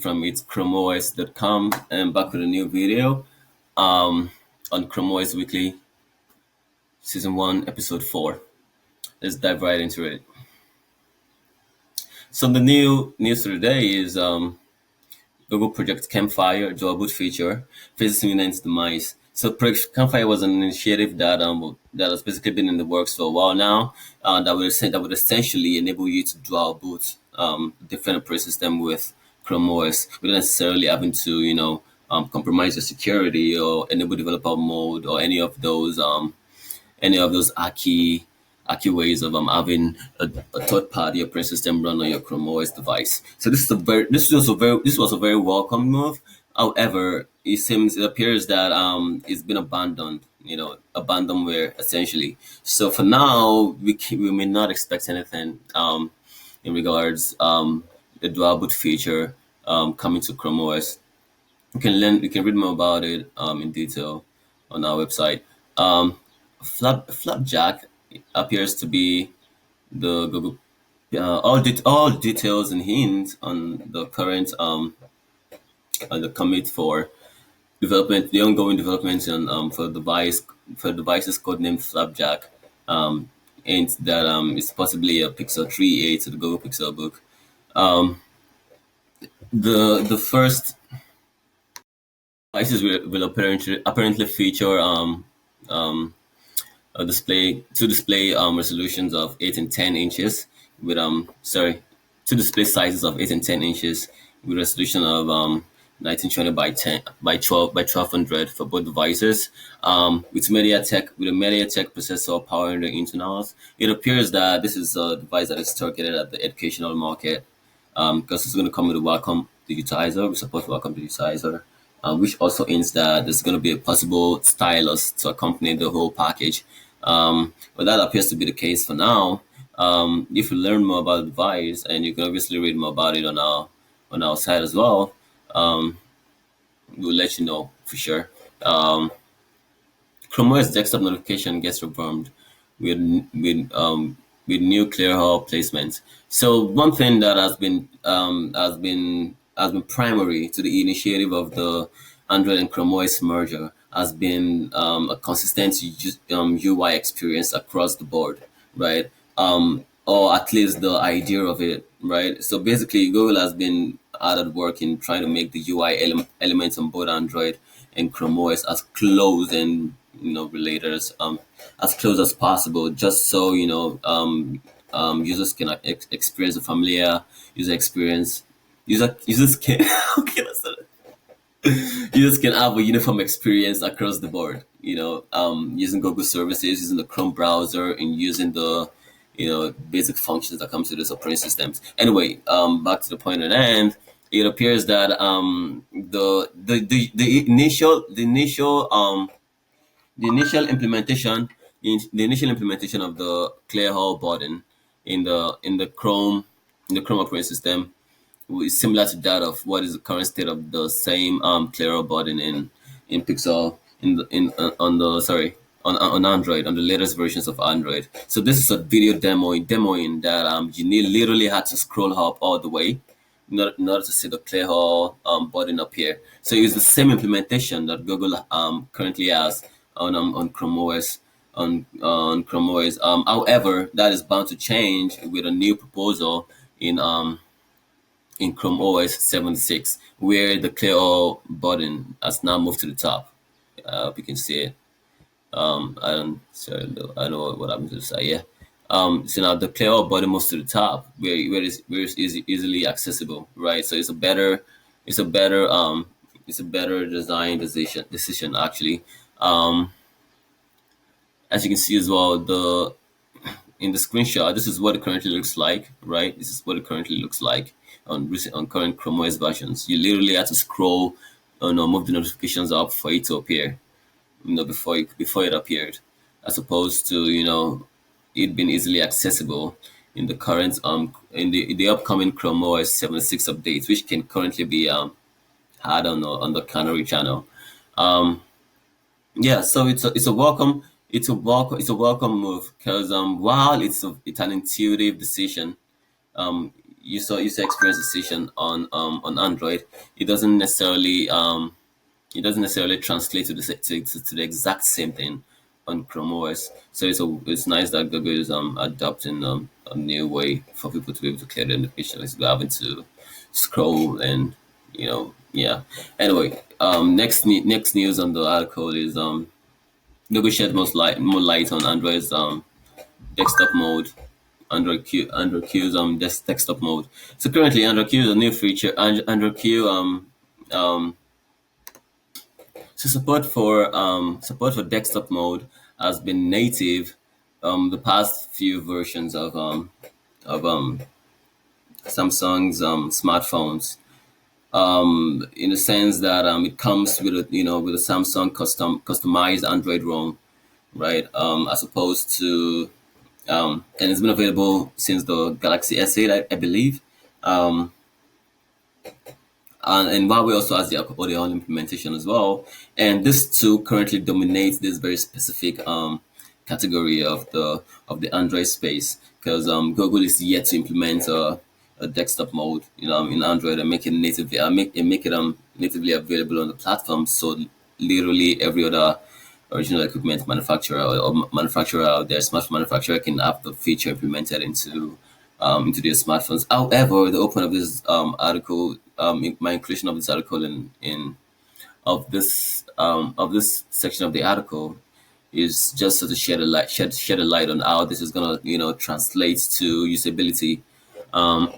from it's ChromeOS.com and back with a new video um, on ChromeOS Weekly Season 1, Episode 4. Let's dive right into it. So the new news today is Google Project Campfire dual boot feature faces imminent demise. So Project Campfire was an initiative that has basically been in the works for a while now. That would essentially enable you to dual boot different operating system with Chrome OS without necessarily having to compromise your security or enable developer mode or any of those archy ways of having a third party operating system run on your Chrome OS device. So this was a very welcome move. However, it appears that it's been abandoned, abandonware essentially. So for now, we may not expect anything in regards the dual boot feature coming to Chrome OS. You can read more about it in detail on our website. Flapjack appears to be the Google all details and hints on the commit for development, the ongoing development and for devices codenamed Flapjack. And that is possibly a Pixel 3a to the Google Pixel book. The first devices will apparently feature a display resolutions of 8 and 10 inches with two display sizes of 8 and 10 inches with resolution of 1920 by 10 by 1200 for both devices. With a MediaTek processor powering the internals. It appears that this is a device that is targeted at the educational market because it's going to come with a Wacom digitizer. We support Wacom digitizer. Which also means that there's going to be a possible stylus to accompany the whole package. But that appears to be the case for now. If you learn more about the device, and you can obviously read more about it on our site as well, we'll let you know for sure. Chrome OS desktop notification gets revamped with with with new ClearHall placement. So one thing that has been primary to the initiative of the Android and Chrome OS merger has been a consistent UI experience across the board, right? Or at least the idea of it, right? So basically, Google has been hard at work in trying to make the UI elements on both Android and Chrome OS as close and relators as close as possible, just so users can experience a familiar user experience. Users can okay, that's not it. Users can have a uniform experience across the board. Using Google services, using the Chrome browser, and using the basic functions that comes with these operating systems. Anyway, back to the point at hand. It appears that the initial implementation of the ClearHall button in the Chrome operating system is similar to that of what is the current state of the same Clearhall button in Pixel on the sorry on Android, on the latest versions of Android. So this is a video demoing that literally had to scroll up all the way in order to see the ClearHall button up here. So it's the same implementation that Google currently has on Chrome OS on Chrome OS. However, that is bound to change with a new proposal in Chrome OS 76, where the ClearHall button has now moved to the top. I hope you can see it. I don't know what happened to the side. Yeah. So now the ClearHall button moves to the top, where it's easily accessible, right? So it's a better design decision actually. As you can see as well, in the screenshot, this is what it currently looks like, right? This is what it currently looks like on current Chrome OS versions. You literally have to scroll, move the notifications up for it to appear, before it appeared, as opposed to it being easily accessible in the current in the upcoming Chrome OS 76 updates, which can currently be had on the Canary channel. Yeah, so it's a welcome move because while it's an intuitive decision, you saw experience decision on Android, it doesn't necessarily translate to to the exact same thing on Chrome OS. So it's nice that Google is adopting a new way for people to be able to clear the notifications without having to scroll and yeah. Anyway, next news on the article is Google shed more light on Android's desktop mode. Android Q's desktop mode. So currently, Android Q is a new feature. Android Q so support for desktop mode has been native the past few versions of Samsung's smartphones. In the sense that it comes with a Samsung customized Android ROM, right? As opposed to and it's been available since the Galaxy S8, I believe. Um, and Huawei also has their own implementation as well. And this two currently dominates this very specific category of the Android space because Google is yet to implement a desktop mode, in Android and make it natively make it natively available on the platform. So literally every other original equipment manufacturer or manufacturer out there, smartphone manufacturer, can have the feature implemented into their smartphones. However, the open of this article, my inclusion of this article in of this section of the article is just so to shed a light on how this is gonna translate to usability um,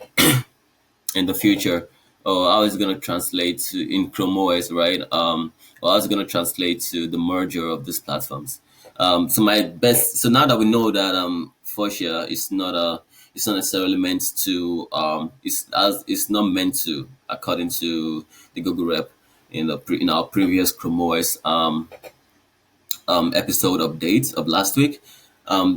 in the future, or how it's going to translate to in Chrome OS, right? Or how it's going to translate to the merger of these platforms. So now that we know that Fuchsia is not it's not necessarily meant to it's not meant to, according to the Google rep in our previous Chrome OS episode update of last week.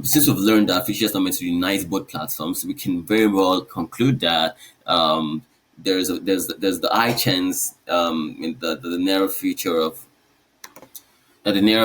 Since we've learned that features are not meant to unite both platforms, we can very well conclude that there's the high chance in the near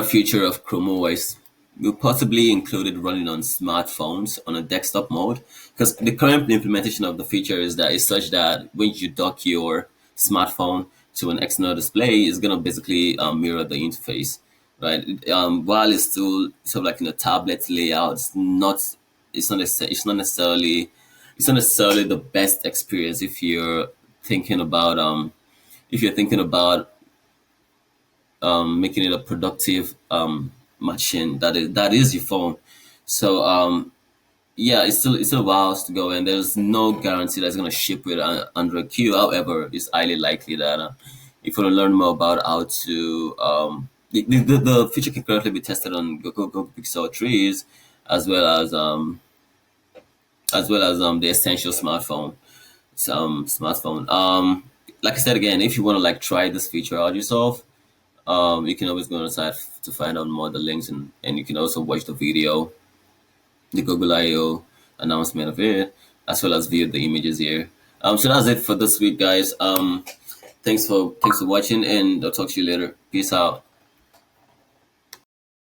future of Chrome OS will possibly include it running on smartphones on a desktop mode, because the current implementation of the feature is such that when you dock your smartphone to an external display, it's gonna basically mirror the interface, right? While it's still sort of like in a tablet layout, it's not necessarily the best experience thinking about if you're thinking about making it a productive machine that is your phone. So yeah, it's still a while to go, and there's no guarantee that's gonna ship with Android Q. However, it's highly likely that if you want to learn more about how to the feature can currently be tested on Google Pixel 3s as well as the essential smartphone. Like I said again, if you want to like try this feature out yourself, you can always go on the site to find out more of the links, and you can also watch the video, the Google I/O announcement of it, as well as view the images here. So that's it for this week, guys. Thanks for watching, and I'll talk to you later. Peace out.